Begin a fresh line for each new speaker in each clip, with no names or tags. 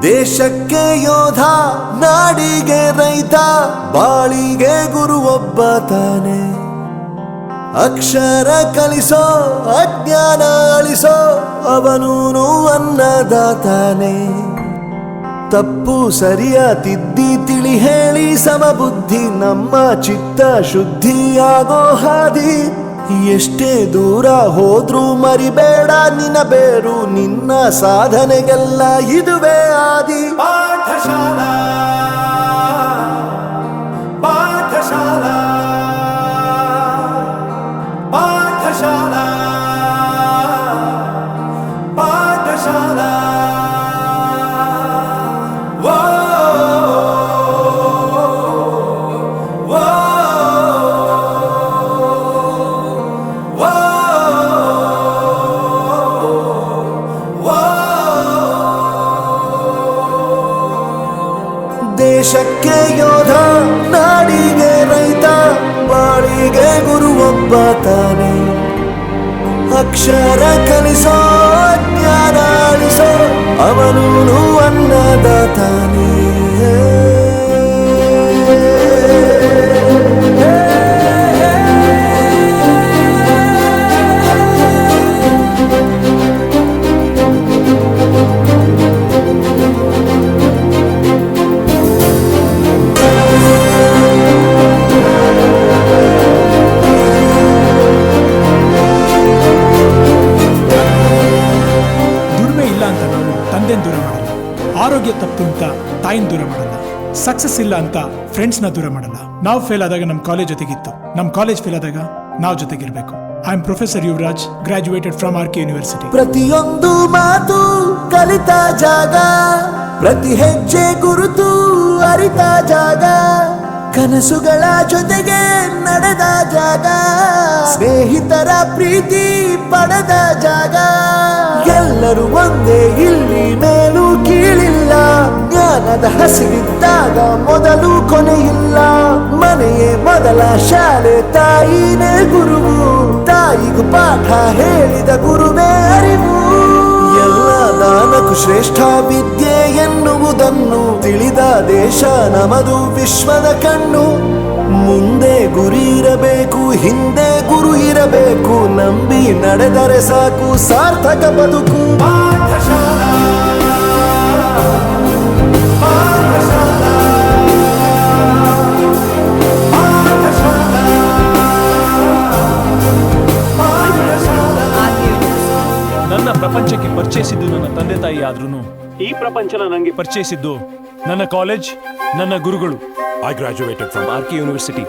ದೇಶಕ್ಕೆ ಯೋಧ, ನಾಡಿಗೆ ರೈತ, ಬಾಳಿಗೆ ಗುರು ಒಬ್ಬ ತಾನೆ. ಅಕ್ಷರ ಕಲಿಸೋ, ಅಜ್ಞಾನ ಅಳಿಸೋ, ಅವನೂನು ಅನ್ನದಾತಾನೆ. ತಪ್ಪು ಸರಿಯ ತಿದ್ದಿ ತಿಳಿ ಹೇಳಿ ಸಮಬುದ್ಧಿ ನಮ್ಮ ಚಿತ್ತ ಶುದ್ಧಿಯಾಗೋ ಹಾದಿ. ಎಷ್ಟೇ ದೂರ ಹೋದ್ರೂ ಮರಿಬೇಡ ನಿನ್ನ ಬೇರು, ನಿನ್ನ ಸಾಧನೆಗೆಲ್ಲ ಇದುವೇ ಆದಿ. ಪಾಠಶಾಲಾ ಪಾಠಶಾಲಾ ಪಾಠಶಾಲಾ ಪಾಠಶಾಲಾ. ದೇಶಕ್ಕೆ ಯೋಧ, ನಾಡಿಗೆ ರೈತ, ಬಾಳಿಗೆ ಗುರು ಒಬ್ಬ ತಾನೆ. ಅಕ್ಷರ ಕಲಿಸೋ, ಜ್ಞಾನ ಅಳಿಸೋ, ಅವನೂನು ಅನ್ನದಾತಾನೆ.
ದೂರ ಮಾಡಲ್ಲ, ಆರೋಗ್ಯ ತಪ್ಪು ಅಂತ ತಾಯಿನ ದೂರ ಮಾಡಲ್ಲ, ಸಕ್ಸಸ್ ಇಲ್ಲ ಅಂತ ಫ್ರೆಂಡ್ಸ್ ನ ದೂರ ಮಾಡಲ್ಲ. ನಾವು ಫೇಲ್ ಆದಾಗ ನಮ್ ಕಾಲೇಜ್ ಜೊತೆಗಿತ್ತು, ನಮ್ ಕಾಲೇಜ್ ಫೇಲ್ ಆದಾಗ ನಾವು ಜೊತೆಗಿರ್ಬೇಕು. I am professor Yuvaraj, graduated from RK university.
ಪ್ರತಿಯೊಂದು ಮಾತು ಕಲಿತ ಜಾಗ, ಪ್ರತಿ ಹೆಜ್ಜೆ ಗುರುತು ಅರಿತ ಜಾಗ, ಕನಸುಗಳ ಜೊತೆಗೆ ನಡೆದ ಜಾಗ, ಸ್ನೇಹಿತರ ಪ್ರೀತಿ ಪಡೆದ ಜಾಗ. ಎಲ್ಲರೂ ಒಂದೇ, ಇಲ್ಲಿ ಮೇಲೂ ಕೀಳಿಲ್ಲ, ಜ್ಞಾನದ ಹಸಿವಿದ್ದಾಗ ಮೊದಲು ಕೊನೆಯಿಲ್ಲ. ಮನೆಯೇ ಮೊದಲ ಶಾಲೆ, ತಾಯಿನೇ ಗುರುವು, ತಾಯಿಗೂ ಪಾಠ ಹೇಳಿದ ಗುರುವೇ ಅರಿವು. ಎಲ್ಲ ದಾನಕ್ಕೂ ಶ್ರೇಷ್ಠ ವಿದ್ಯೆ ಎನ್ನುವುದನ್ನು ತಿಳಿದ ದೇಶ ನಮದು, ವಿಶ್ವದ ಕಣ್ಣು. ಮುಂದೆ ಗುರಿ ಇರಬೇಕು, ಹಿಂದೆ ಗುರು ಇರಬೇಕು, ನಂಬಿ ನಡೆದರೆ ಸಾಕು ಸಾರ್ಥಕ ಬದುಕು. ಪಾಠಶಾಲಾ ಪಾಠಶಾಲಾ ಪಾಠಶಾಲಾ ಪಾಠಶಾಲಾ.
ನನ್ನ ಪ್ರಪಂಚಕ್ಕೆ ಪರಿಚಯಿಸಿದ್ದು ನನ್ನ ತಂದೆ ತಾಯಿ ಆದ್ರೂ ಈ ಪ್ರಪಂಚನ ನನಗೆ ಪರಿಚಯಿಸಿದ್ದು ನನ್ನ ಕಾಲೇಜ್, ನನ್ನ ಗುರುಗಳು.
I graduated from
RK University.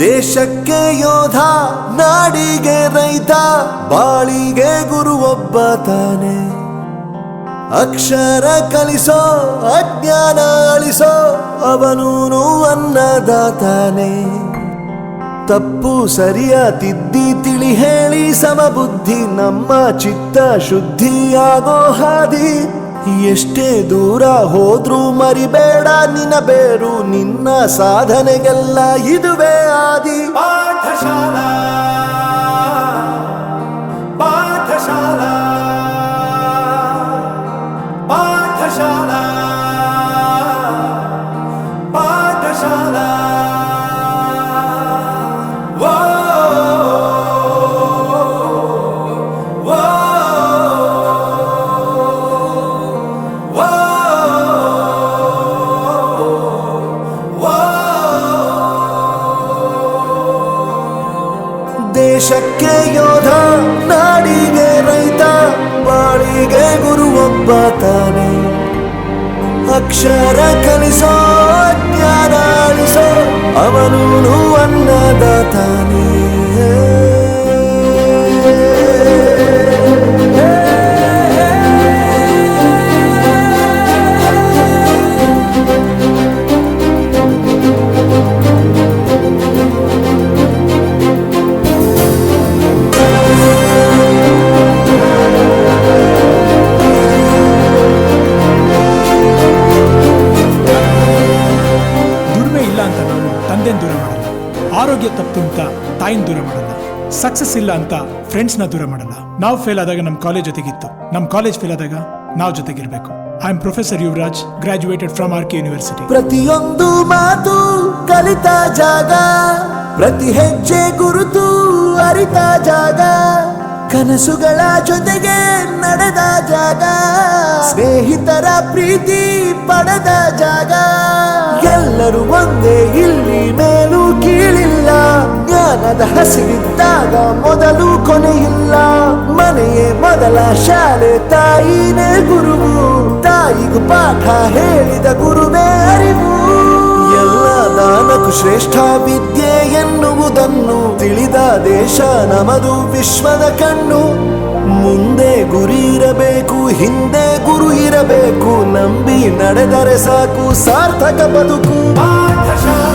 ದೇಶಕ್ಕೆ ಯೋಧ, ನಾಡಿಗೆ ರೈತ, ಬಾಳಿಗೆ ಗುರು ಒಬ್ಬ ತಾನೆ. ಅಕ್ಷರ ಕಲಿಸೋ, ಅಜ್ಞಾನ ಅಳಿಸೋ, ಅವನೂನು ಅನ್ನದಾತಾನೆ. ತಪ್ಪು ಸರಿಯ ತಿದ್ದಿ ತಿಳಿ ಹೇಳಿ ಸಮಬುದ್ಧಿ ನಮ್ಮ ಚಿತ್ತ ಶುದ್ಧಿಯಾಗೋ ಹಾದಿ. ಎಷ್ಟೇ ದೂರ ಹೋದ್ರೂ ಮರಿಬೇಡ ನಿನ್ನ ಬೇರು, ನಿನ್ನ ಸಾಧನೆಗೆಲ್ಲ ಇದುವೇ ಆದಿ. ಪಾಠಶಾಲಾ ಪಾಠಶಾಲಾ ಪಾಠಶಾಲಾ ಪಾಠಶಾಲಾ. ದೇಶಕ್ಕೆ ಯೋಧ, ನಾಡಿಗೆ ರೈತ, ಬಾಳಿಗೆ ಗುರು ಒಬ್ಬ ತಾನೆ. ಅಕ್ಷರ ಕಲಿಸೋ, ಜ್ಞಾನ ಅಳಿಸೋ, ಅವನೂನು ಅನ್ನದಾತಾನೆ.
ಆರೋಗ್ಯ ತಪ್ಪು ಅಂತ ತಾಯಿನ ದೂರ ಮಾಡಲ್ಲ. ಸಕ್ಸಸ್ ಇಲ್ಲ ಅಂತ ಫ್ರೆಂಡ್ಸ್ನ ದೂರ ಮಾಡಲ್ಲ. ನಾವು ಫೇಲ್ ಆದಾಗ ನಮ್ಮ ಕಾಲೇಜ್ ಜೊತೆಗಿತ್ತು, ನಮ್ಮ ಕಾಲೇಜ್ ಫೇಲ್ ಆದಾಗ ನಾವು ಜೊತೆಗಿರ್ಬೇಕು. I am professor Yuvaraj, graduated from R K university.
ಪ್ರತಿಯೊಂದು ಮಾತು ಕಲಿತ ಜಾಗ, ಪ್ರತಿ ಹೆಜ್ಜೆ ಗುರುತು ಅರಿತ ಜಾಗ, ಕನಸುಗಳ ಜೊತೆಗೆ ನಡೆದ ಜಾಗ, ಸ್ನೇಹಿತರ ಪ್ರೀತಿ ಪಡೆದ ಜಾಗ. ಎಲ್ಲರೂ ಒಂದೇ, ಇಲ್ಲಿ ಮೇಲೂ ಕೀಳಿಲ್ಲ. ಜ್ಞಾನದ ಹಸಿವಿದ್ದಾಗ ಮೊದಲು ಕೊನೆಯಿಲ್ಲ. ಮನೆಯೇ ಮೊದಲ ಶಾಲೆ, ತಾಯಿನೇ ಗುರುವು. ತಾಯಿಗೂ ಪಾಠ ಹೇಳಿದ ಗುರುವೇ ಅರಿವು. ಎಲ್ಲ ದಾನಕ್ಕೂ ಶ್ರೇಷ್ಠ ವಿದ್ಯೆ ಎನ್ನುವುದನ್ನು ತಿಳಿದ ದೇಶ ನಮದು, ವಿಶ್ವದ ಕಣ್ಣು. ಮುಂದೆ ಗುರಿ ಇರಬೇಕು, ಹಿಂದೆ ಗುರು ಇರಬೇಕು. ನಂಬಿ ನಡೆದರೆ ಸಾಕು ಸಾರ್ಥಕ ಬದುಕು. ಪಾಠಶಾಲೆ